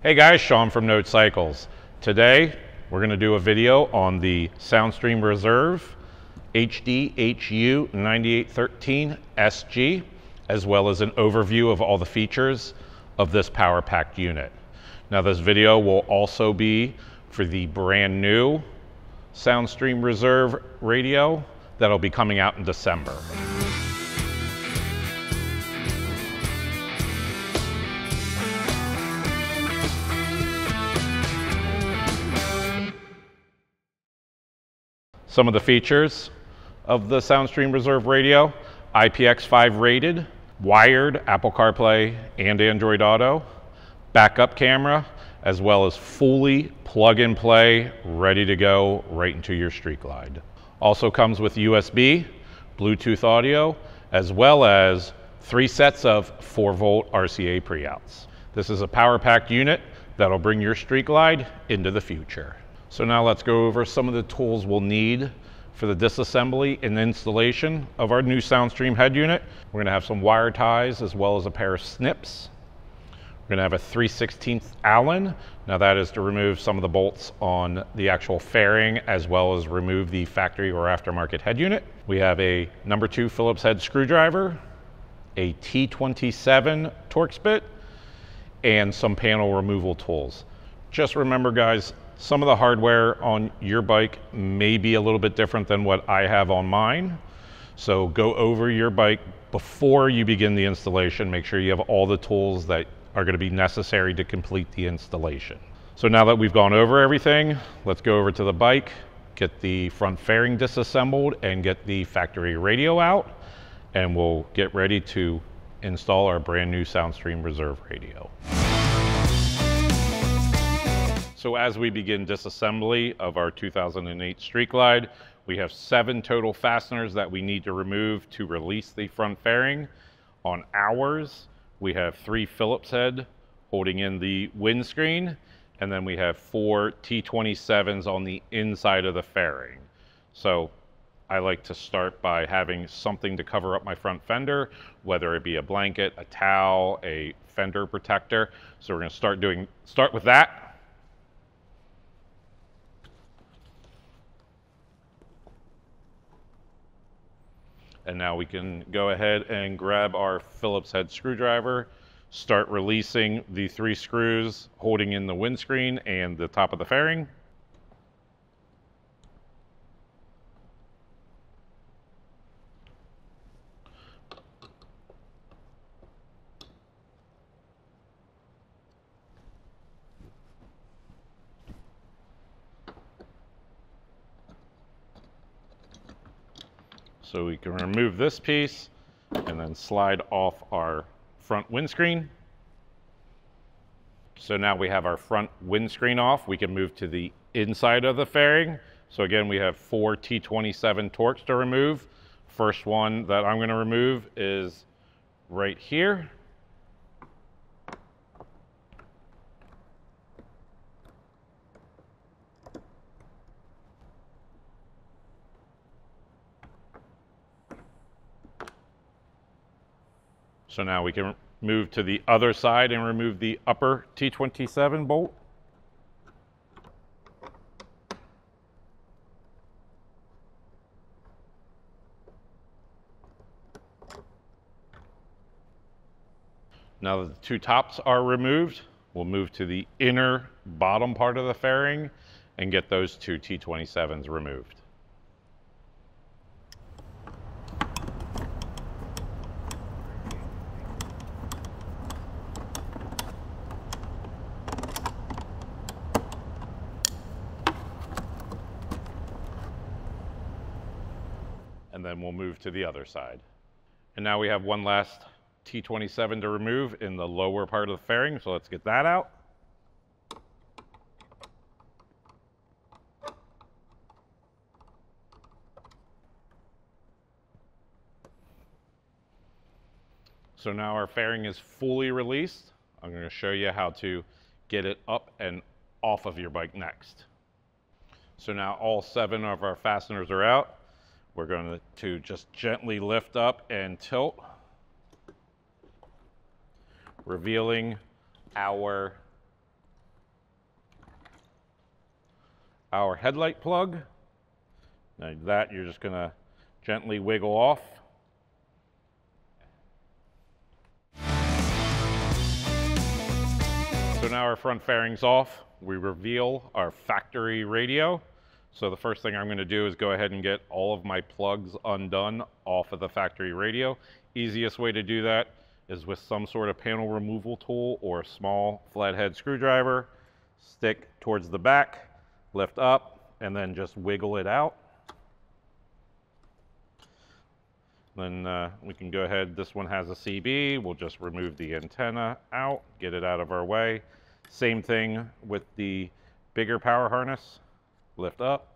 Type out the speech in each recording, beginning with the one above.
Hey guys, Sean from Note Cycles. Today we're going to do a video on the Soundstream Reserve HDHU.9813SG, as well as an overview of all the features of this power-packed unit. Now this video will also be for the brand new Soundstream Reserve radio that'll be coming out in December. Some of the features of the Soundstream Reserve radio: IPX5 rated, wired Apple CarPlay and Android Auto, backup camera, as well as fully plug and play, ready to go right into your Street Glide. Also comes with USB, Bluetooth audio, as well as 3 sets of 4-volt RCA pre-outs. This is a power-packed unit that'll bring your Street Glide into the future. So now let's go over some of the tools we'll need for the disassembly and installation of our new Soundstream head unit. We're going to have some wire ties as well as a pair of snips. We're going to have a 3/16 Allen. Now that is to remove some of the bolts on the actual fairing as well as remove the factory or aftermarket head unit. We have a number 2 Phillips head screwdriver, a T27 Torx bit, and some panel removal tools. Just remember guys, some of the hardware on your bike may be a little bit different than what I have on mine. So go over your bike before you begin the installation. Make sure you have all the tools that are going to be necessary to complete the installation. So now that we've gone over everything, let's go over to the bike, get the front fairing disassembled and get the factory radio out, and we'll get ready to install our brand new Soundstream Reserve radio. So as we begin disassembly of our 2008 Street Glide, we have 7 total fasteners that we need to remove to release the front fairing. On ours, we have 3 Phillips head holding in the windscreen, and then we have 4 T27s on the inside of the fairing. So I like to start by having something to cover up my front fender, whether it be a blanket, a towel, a fender protector. So we're going to start with that. And now we can go ahead and grab our Phillips head screwdriver, start releasing the 3 screws holding in the windscreen and the top of the fairing. So we can remove this piece and then slide off our front windscreen. So now we have our front windscreen off. We can move to the inside of the fairing. So again, we have 4 T27 Torx to remove. First one that I'm going to remove is right here. So now we can move to the other side and remove the upper T27 bolt. Now that the 2 tops are removed, we'll move to the inner bottom part of the fairing and get those 2 T27s removed. And then we'll move to the other side. And now we have one last T27 to remove in the lower part of the fairing, so let's get that out. So now our fairing is fully released. I'm going to show you how to get it up and off of your bike next. So now all 7 of our fasteners are out. We're going to just gently lift up and tilt, revealing our our headlight plug. Now that you're just going to gently wiggle off. So now our front fairing's off. We reveal our factory radio. So the first thing I'm going to do is go ahead and get all of my plugs undone off of the factory radio. Easiest way to do that is with some sort of panel removal tool or a small flathead screwdriver. Stick towards the back, lift up, and then just wiggle it out. Then we can go ahead, this one has a CB, we'll just remove the antenna out, get it out of our way. Same thing with the bigger power harness. Lift up,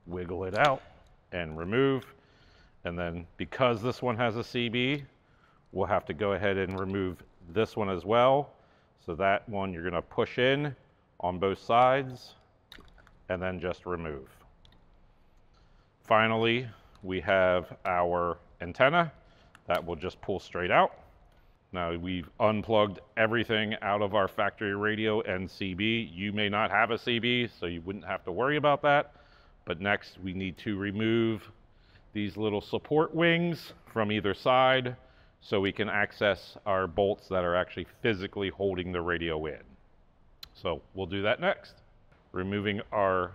wiggle it out, and remove. And then because this one has a CB, we'll have to go ahead and remove this one as well. So that one you're gonna push in on both sides and then just remove. Finally, we have our antenna that will just pull straight out. Now we've unplugged everything out of our factory radio and CB. You may not have a CB, so you wouldn't have to worry about that. But next we need to remove these little support wings from either side so we can access our bolts that are actually physically holding the radio in. So we'll do that next. Removing our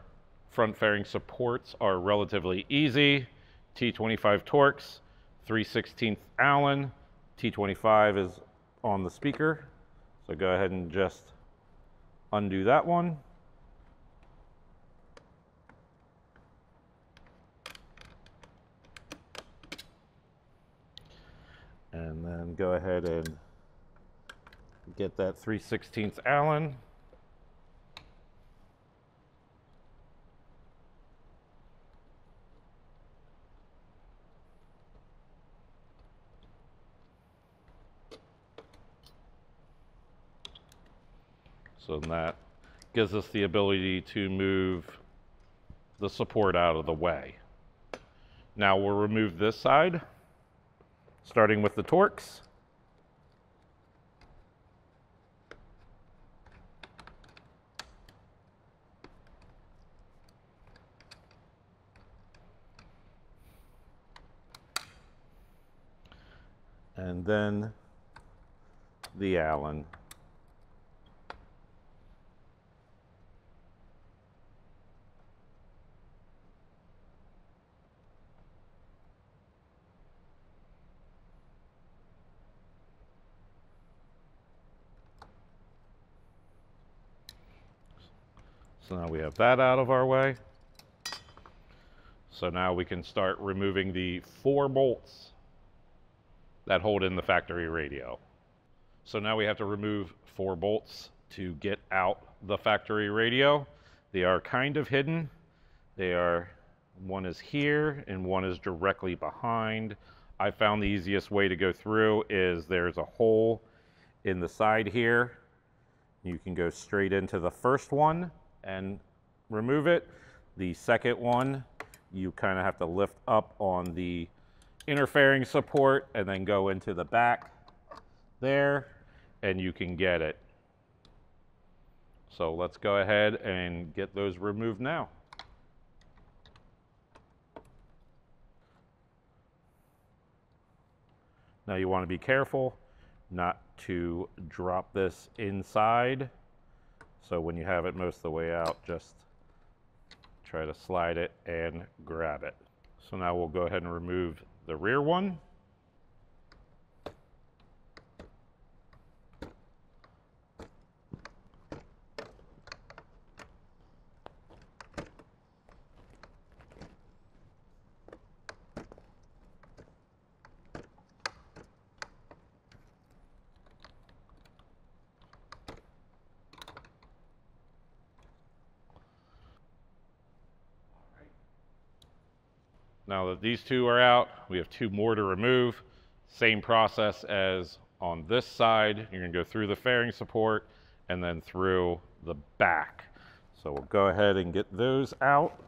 front fairing supports are relatively easy. T25 Torx, 3/16 Allen. T25 is on the speaker. So go ahead and just undo that one. And then go ahead and get that 3/16 Allen. So that gives us the ability to move the support out of the way. Now we'll remove this side, starting with the Torx. And then the Allen. So now we have that out of our way. So now we can start removing the 4 bolts that hold in the factory radio. So now we have to remove 4 bolts to get out the factory radio. They are kind of hidden. One is here and one is directly behind. I found the easiest way to go through is there's a hole in the side here. You can go straight into the first one and remove it. The second one, you kind of have to lift up on the inner fairing support and then go into the back there and you can get it. So let's go ahead and get those removed now. Now you want to be careful not to drop this inside. So when you have it most of the way out, just try to slide it and grab it. So now we'll go ahead and remove the rear one. Now that these 2 are out, we have 2 more to remove. Same process as on this side. You're going to go through the fairing support and then through the back. So we'll go ahead and get those out.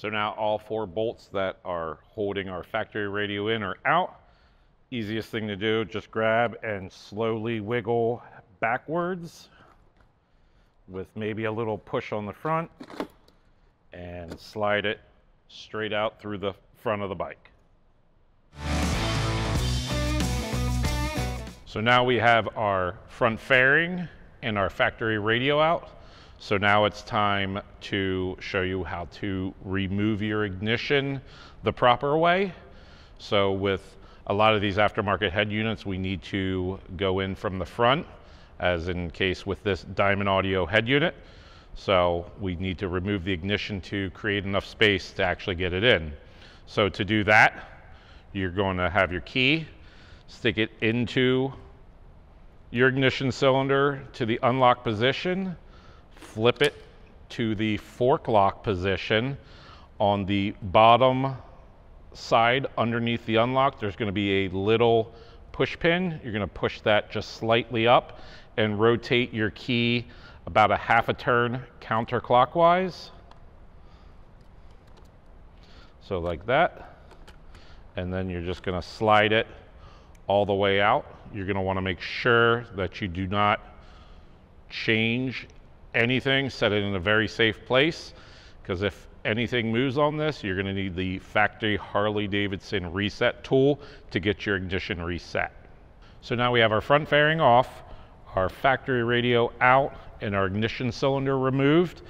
So now all 4 bolts that are holding our factory radio in are out. Easiest thing to do, just grab and slowly wiggle backwards with maybe a little push on the front and slide it straight out through the front of the bike. So now we have our front fairing and our factory radio out. So now it's time to show you how to remove your ignition the proper way. So with a lot of these aftermarket head units, we need to go in from the front, as in case with this Diamond Audio head unit. So we need to remove the ignition to create enough space to actually get it in. So to do that, you're going to have your key, stick it into your ignition cylinder to the unlock position, flip it to the fork lock position. On the bottom side underneath the unlock, there's going to be a little push pin. You're going to push that just slightly up and rotate your key about a half a turn counterclockwise. So like that. And then you're just going to slide it all the way out. You're going to want to make sure that you do not change anything. Set it in a very safe place, because if anything moves on this, you're going to need the factory Harley-Davidson reset tool to get your ignition reset. So now we have our front fairing off, our factory radio out, and our ignition cylinder removed.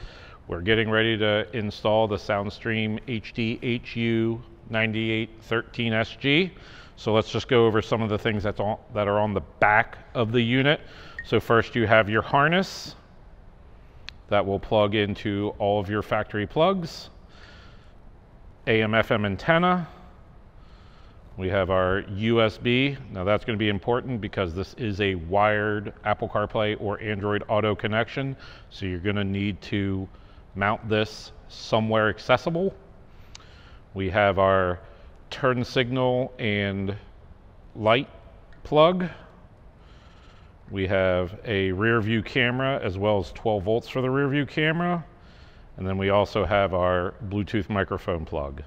We're getting ready to install the Soundstream HDHU.9813SG. So let's just go over some of the things that are on the back of the unit. So first you have your harness that will plug into all of your factory plugs. AM/FM antenna. We have our USB. Now that's going to be important because this is a wired Apple CarPlay or Android Auto connection. So you're going to need to mount this somewhere accessible. We have our turn signal and light plug. We have a rear view camera as well as 12 volts for the rear view camera. And then we also have our Bluetooth microphone plug.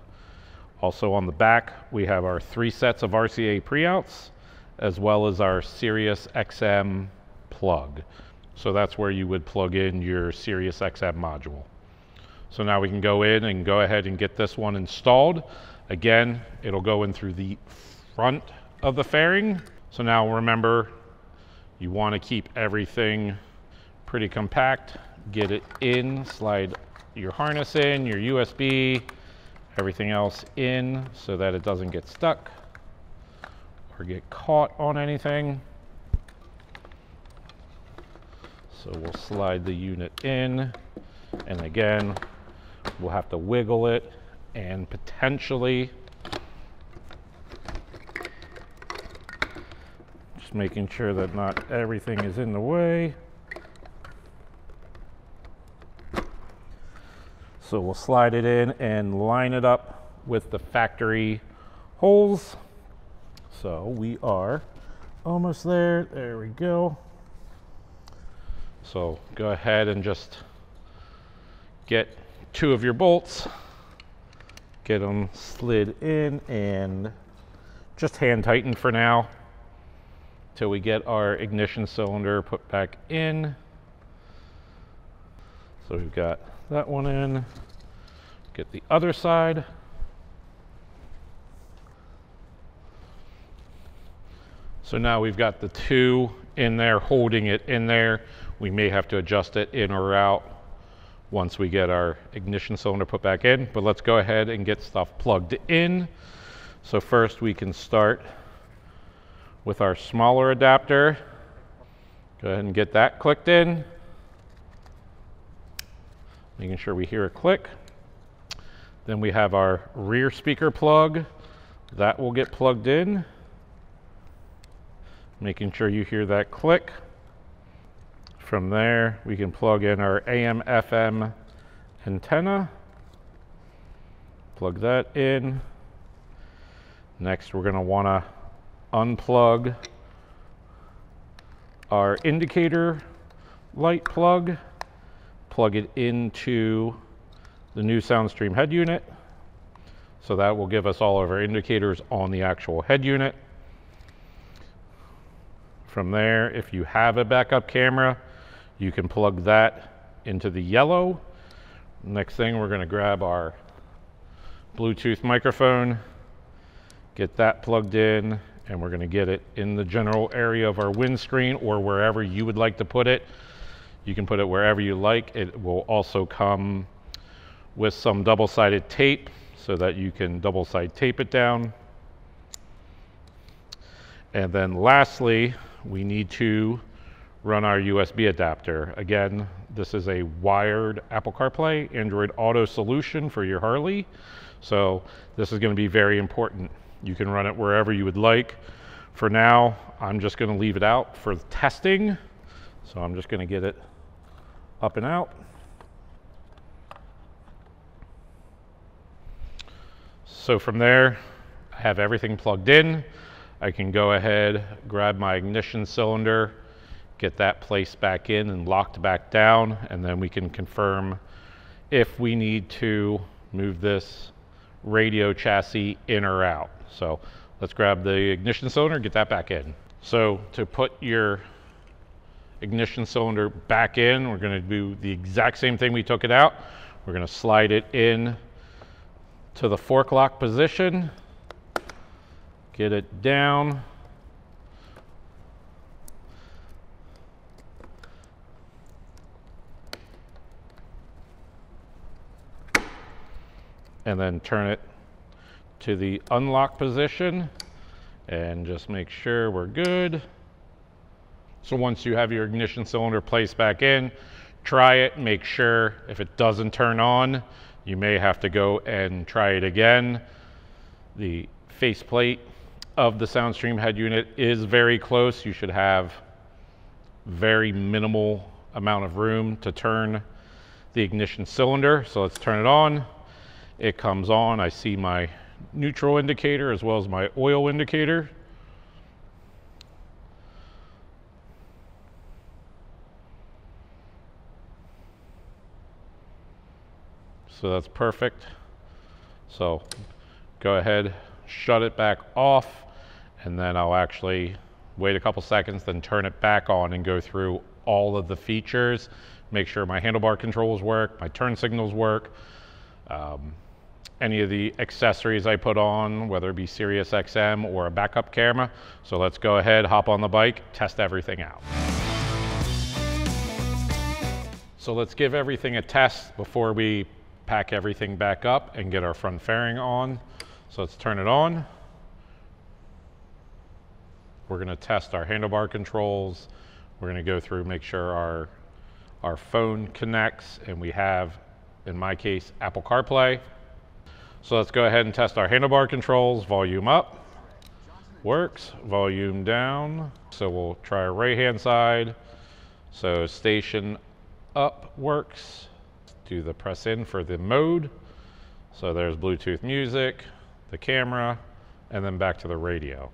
Also on the back, we have our 3 sets of RCA pre-outs as well as our Sirius XM plug. So that's where you would plug in your Sirius XM module. So now we can go in and go ahead and get this one installed. Again, it'll go in through the front of the fairing. So now remember, you want to keep everything pretty compact. Get it in, slide your harness in, your USB, everything else in so that it doesn't get stuck or get caught on anything. So we'll slide the unit in, and again, we'll have to wiggle it and potentially just making sure that not everything is in the way. So we'll slide it in and line it up with the factory holes. So we are almost there. There we go. So go ahead and just get 2 of your bolts, get them slid in, and just hand tighten for now till we get our ignition cylinder put back in. So we've got that one in. Get the other side. So now we've got the 2 in there, holding it in there. We may have to adjust it in or out once we get our ignition cylinder put back in, but let's go ahead and get stuff plugged in. So first we can start with our smaller adapter. Go ahead and get that clicked in. Making sure we hear a click. Then we have our rear speaker plug. That will get plugged in. Making sure you hear that click. From there, we can plug in our AM/FM antenna. Plug that in. Next, we're going to want to unplug our indicator light plug. Plug it into the new Soundstream head unit. So that will give us all of our indicators on the actual head unit. From there, if you have a backup camera, you can plug that into the yellow. Next thing, we're going to grab our Bluetooth microphone, get that plugged in, and we're going to get it in the general area of our windscreen or wherever you would like to put it. You can put it wherever you like. It will also come with some double-sided tape so that you can double-side tape it down. And then lastly, we need to run our USB adapter. Again, this is a wired Apple CarPlay, Android Auto solution for your Harley. So this is going to be very important. You can run it wherever you would like. For now, I'm just going to leave it out for testing. So I'm just going to get it up and out. So from there, I have everything plugged in. I can go ahead, grab my ignition cylinder, get that placed back in and locked back down, and then we can confirm if we need to move this radio chassis in or out. So let's grab the ignition cylinder, get that back in. So to put your ignition cylinder back in, we're going to do the exact same thing we took it out. We're going to slide it in to the fork lock position, get it down, and then turn it to the unlock position and just make sure we're good. So once you have your ignition cylinder placed back in, try it, make sure if it doesn't turn on, you may have to go and try it again. The faceplate of the Soundstream head unit is very close. You should have very minimal amount of room to turn the ignition cylinder. So let's turn it on. It comes on. I see my neutral indicator as well as my oil indicator. So that's perfect. So go ahead, shut it back off, and then I'll actually wait a couple seconds, then turn it back on and go through all of the features, make sure my handlebar controls work, my turn signals work, any of the accessories I put on, whether it be Sirius XM or a backup camera. So let's go ahead, hop on the bike, test everything out. So let's give everything a test before we pack everything back up and get our front fairing on. So let's turn it on. We're going to test our handlebar controls. We're going to go through, make sure our phone connects, and we have, in my case, Apple CarPlay. So let's go ahead and test our handlebar controls. Volume up, works. Volume down. So we'll try our right-hand side. So station up works. Do the press in for the mode. So there's Bluetooth music, the camera, and then back to the radio.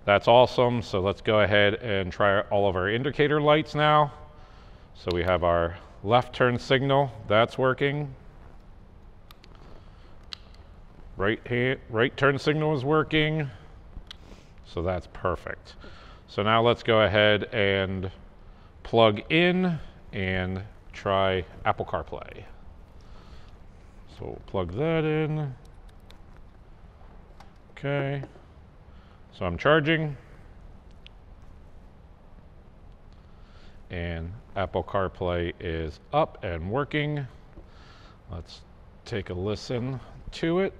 That's awesome. So let's go ahead and try all of our indicator lights now. So we have our left turn signal, that's working. Right turn signal is working. So that's perfect. So now let's go ahead and plug in and try Apple CarPlay. So we'll plug that in. Okay. So I'm charging. And Apple CarPlay is up and working. Let's take a listen to it.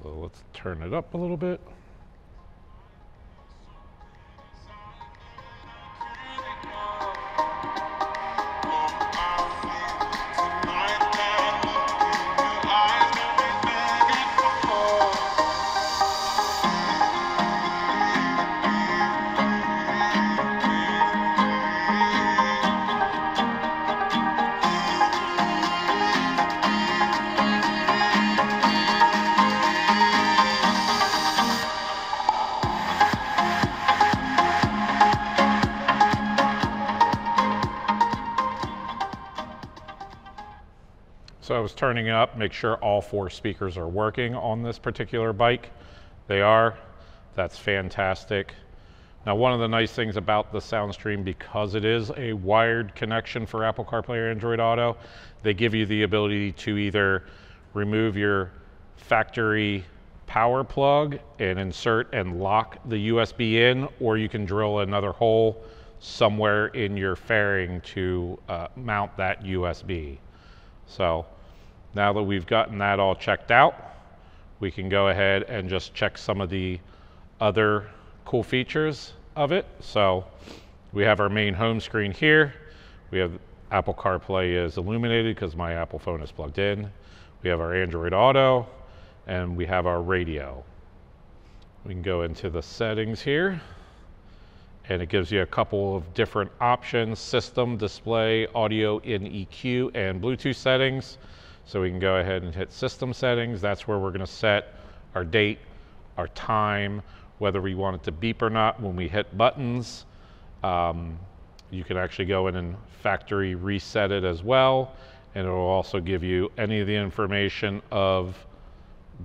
So let's turn it up a little bit. So I was turning it up, make sure all 4 speakers are working on this particular bike. They are. That's fantastic. Now, one of the nice things about the Soundstream, because it is a wired connection for Apple CarPlay or Android Auto, they give you the ability to either remove your factory power plug and insert and lock the USB in, or you can drill another hole somewhere in your fairing to mount that USB. So now that we've gotten that all checked out, we can go ahead and just check some of the other cool features of it. So we have our main home screen here. We have Apple CarPlay is illuminated because my Apple phone is plugged in. We have our Android Auto, and we have our radio. We can go into the settings here, and it gives you a couple of different options: system, display, audio in EQ, and Bluetooth settings. So we can go ahead and hit system settings. That's where we're going to set our date, our time, whether we want it to beep or not when we hit buttons. You can actually go in and factory reset it as well, and it will also give you any of the information of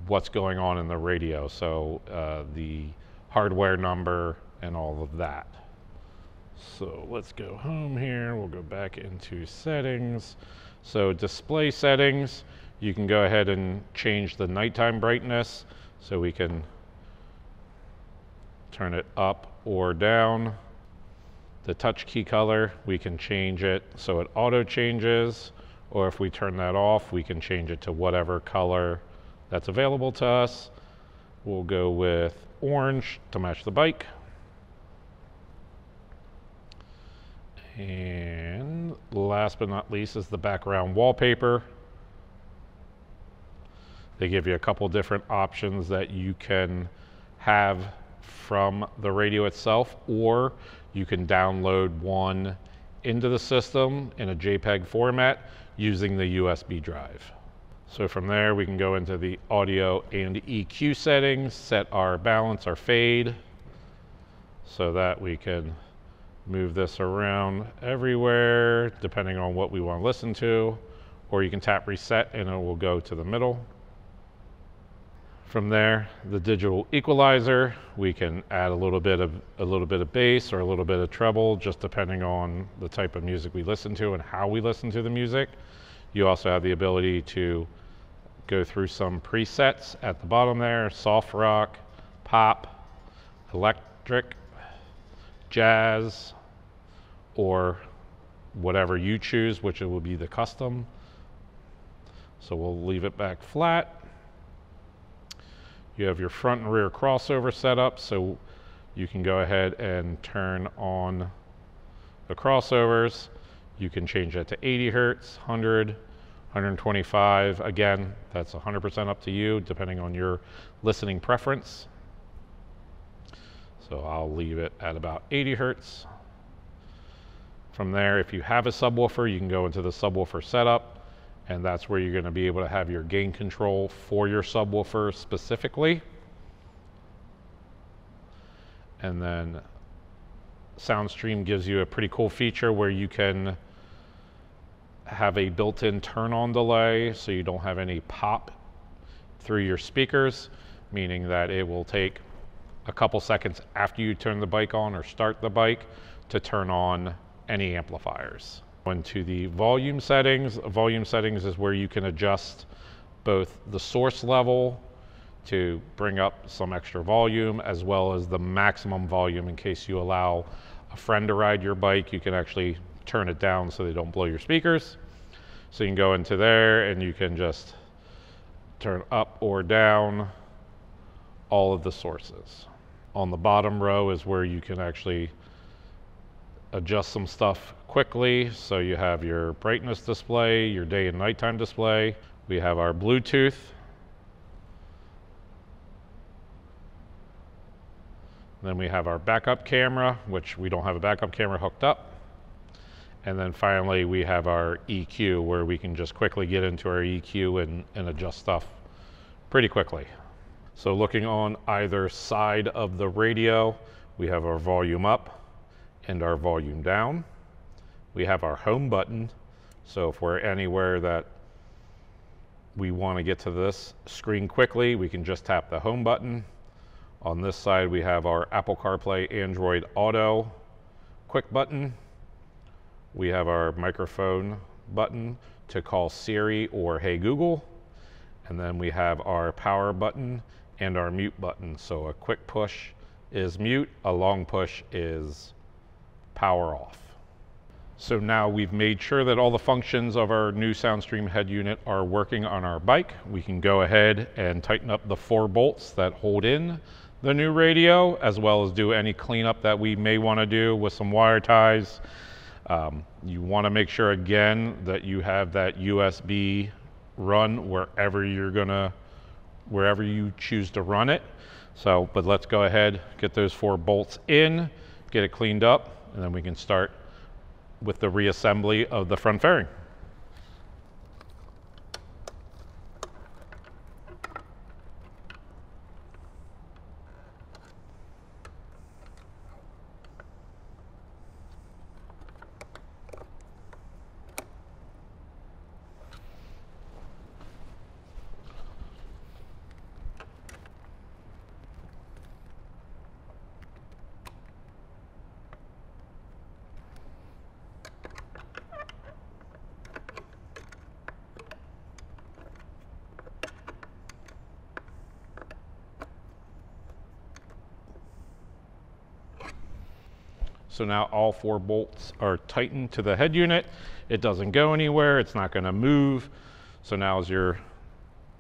what's going on in the radio, so the hardware number and all of that. So let's go home here. We'll go back into settings. So display settings, you can go ahead and change the nighttime brightness, so we can turn it up or down. The touch key color, we can change it so it auto changes, or if we turn that off, we can change it to whatever color that's available to us. We'll go with orange to match the bike. And last but not least is the background wallpaper. They give you a couple different options that you can have from the radio itself, or you can download one into the system in a JPEG format using the USB drive. So from there we can go into the audio and EQ settings, set our balance, our fade, so that we can move this around everywhere depending on what we want to listen to, or you can tap reset and it will go to the middle. From there, the digital equalizer, we can add a little bit of bass or a little bit of treble, just depending on the type of music we listen to and how we listen to the music. You also have the ability to go through some presets at the bottom there: soft rock, pop, electric, jazz, or whatever you choose, which it will be the custom. So we'll leave it back flat. You have your front and rear crossover set up, so you can go ahead and turn on the crossovers. You can change that to 80 hertz, 100, 125. Again, that's 100% up to you, depending on your listening preference. So I'll leave it at about 80 hertz. From there, if you have a subwoofer, you can go into the subwoofer setup, and that's where you're going to be able to have your gain control for your subwoofer specifically. And then Soundstream gives you a pretty cool feature where you can have a built-in turn-on delay, so you don't have any pop through your speakers, meaning that it will take a couple seconds after you turn the bike on or start the bike to turn on any amplifiers. Into the volume settings. Volume settings is where you can adjust both the source level to bring up some extra volume, as well as the maximum volume in case you allow a friend to ride your bike. You can actually turn it down so they don't blow your speakers. So you can go into there and you can just turn up or down all of the sources. On the bottom row is where you can actually adjust some stuff quickly. So you have your brightness display, your day and nighttime display. We have our Bluetooth. Then we have our backup camera, which we don't have a backup camera hooked up. And then finally we have our EQ, where we can just quickly get into our EQ and adjust stuff pretty quickly. So looking on either side of the radio, we have our volume up and our volume down. We have our home button, so if we're anywhere that we want to get to this screen quickly, we can just tap the home button. On this side, we have our Apple CarPlay, Android Auto quick button. We have our microphone button to call Siri or Hey Google. And then we have our power button and our mute button. So a quick push is mute, a long push is power off. So now we've made sure that all the functions of our new Soundstream head unit are working on our bike. We can go ahead and tighten up the 4 bolts that hold in the new radio, as well as do any cleanup that we may want to do with some wire ties. You want to make sure again that you have that USB run wherever you choose to run it. So, but let's go ahead, get those 4 bolts in, get it cleaned up, and then we can start with the reassembly of the front fairing. So now all 4 bolts are tightened to the head unit. It doesn't go anywhere, it's not gonna move. So now is your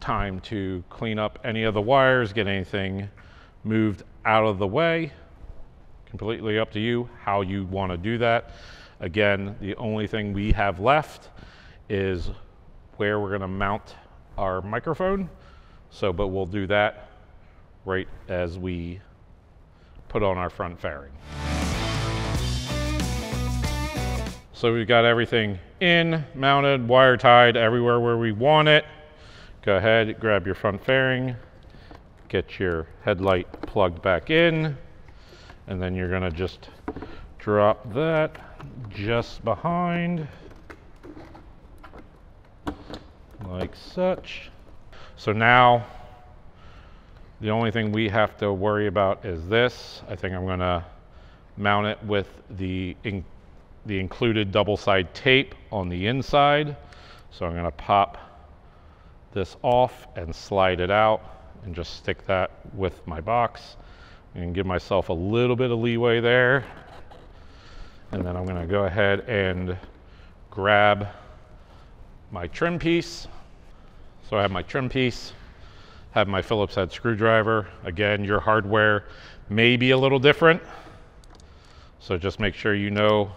time to clean up any of the wires, get anything moved out of the way. Completely up to you how you wanna do that. Again, the only thing we have left is where we're gonna mount our microphone. So, but we'll do that right as we put on our front fairing. So we've got everything in, mounted, wire tied everywhere where we want it. Go ahead, grab your front fairing, get your headlight plugged back in, and then you're gonna just drop that just behind, like such. So now, the only thing we have to worry about is this. I think I'm gonna mount it with the included double-side tape on the inside. So I'm gonna pop this off and slide it out and just stick that with my box and give myself a little bit of leeway there. And then I'm gonna go ahead and grab my trim piece. So I have my trim piece, have my Phillips head screwdriver. Again, your hardware may be a little different. So just make sure you know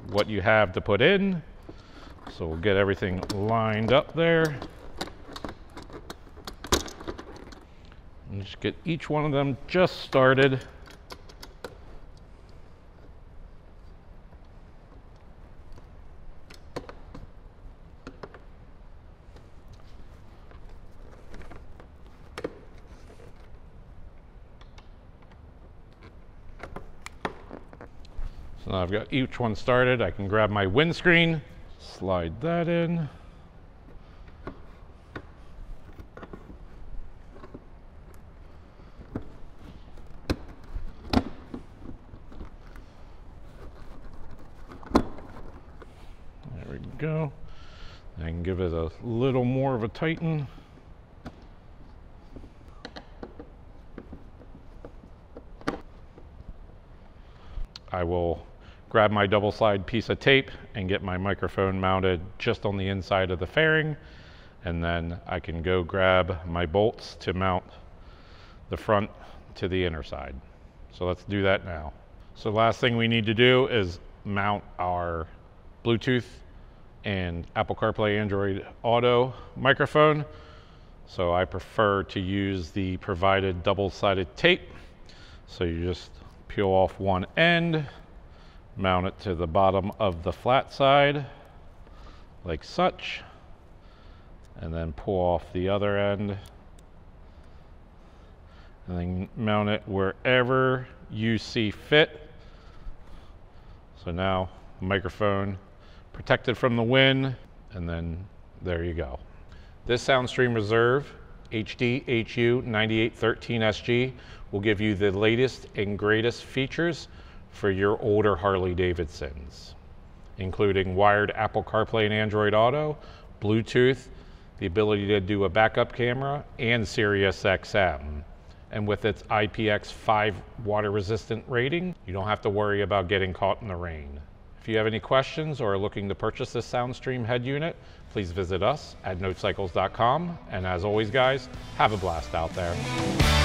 what you have to put in. So we'll get everything lined up there. And just get each one of them just started. So now I've got each one started. I can grab my windscreen, slide that in. There we go. I can give it a little more of a tighten. I will grab my double side piece of tape and get my microphone mounted just on the inside of the fairing, and then I can go grab my bolts to mount the front to the inner side. So let's do that now. So last thing we need to do is mount our Bluetooth and Apple CarPlay Android Auto microphone. So I prefer to use the provided double-sided tape. So you just peel off one end, mount it to the bottom of the flat side, like such, and then pull off the other end, and then mount it wherever you see fit. So now the microphone protected from the wind, and then there you go. This Soundstream Reserve HDHU.9813SG will give you the latest and greatest features for your older Harley-Davidsons, including wired Apple CarPlay and Android Auto, Bluetooth, the ability to do a backup camera, and Sirius XM. And with its IPX5 water resistant rating, you don't have to worry about getting caught in the rain. If you have any questions or are looking to purchase this Soundstream head unit, please visit us at notecycles.com. And as always, guys, have a blast out there.